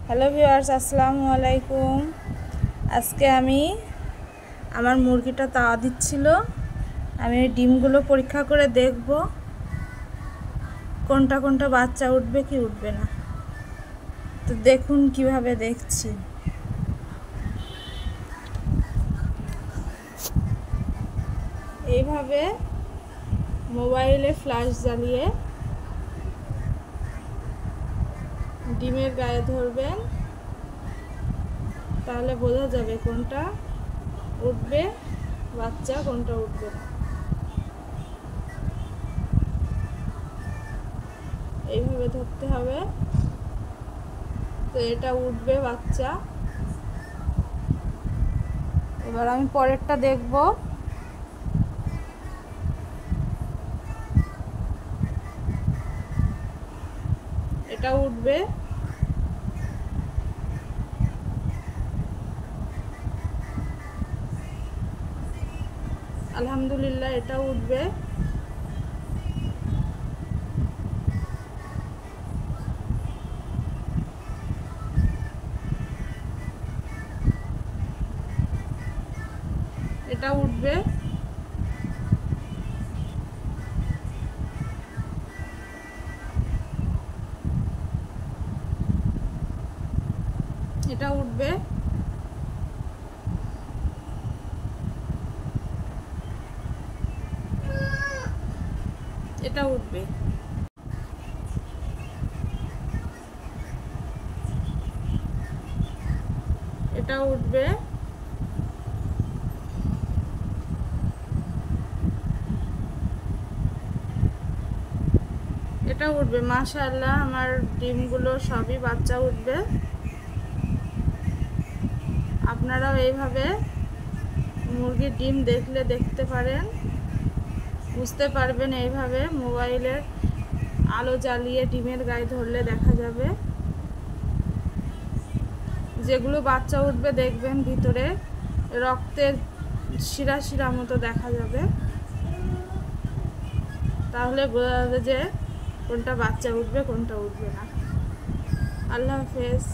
Hello viewers, আসসালামু আলাইকুম। আজকে আমি আমার মুরগিটা তাওয়া দিচ্ছিল। আমি ডিমগুলো পরীক্ষা করে দেখব কোনটা কোনটা বাচ্চা উঠবে কি উঠবে না। তো দেখুন কিভাবে দেখছি। এইভাবে মোবাইলে ফ্ল্যাশ জ্বালিয়ে ডিমের গায়ে ধরবেন, তাহলে বোঝা যাবে কোনটা উঠবে বাচ্চা, কোনটা উঠবে না। এইভাবে ধরতে হবে। তো এটা উঠবে বাচ্চা। এবার আমি পরেরটা দেখব। এটা উঠবে। আলহামদুলিল্লাহ, এটা উঠবে। এটা উঠবে। এটা উঠবে। এটা উঠবে। এটা উঠবে। এটা উঠবে। মাশাআল্লাহ, আমার ডিমগুলো সবই বাচ্চা উঠবে। আপনারাও এইভাবে মুরগির ডিম দেখতে পারেন, বুঝতে পারবেন। এইভাবে মোবাইলের আলো জ্বালিয়ে ডিমের গায়ে ধরলে দেখা যাবে। যেগুলো বাচ্চা উঠবে দেখবেন ভিতরে রক্তের শিরা শিরা মতো দেখা যাবে। তাহলে বোঝা যাবে যে কোনটা বাচ্চা উঠবে কোনটা উঠবে না। আল্লাহ হাফেজ।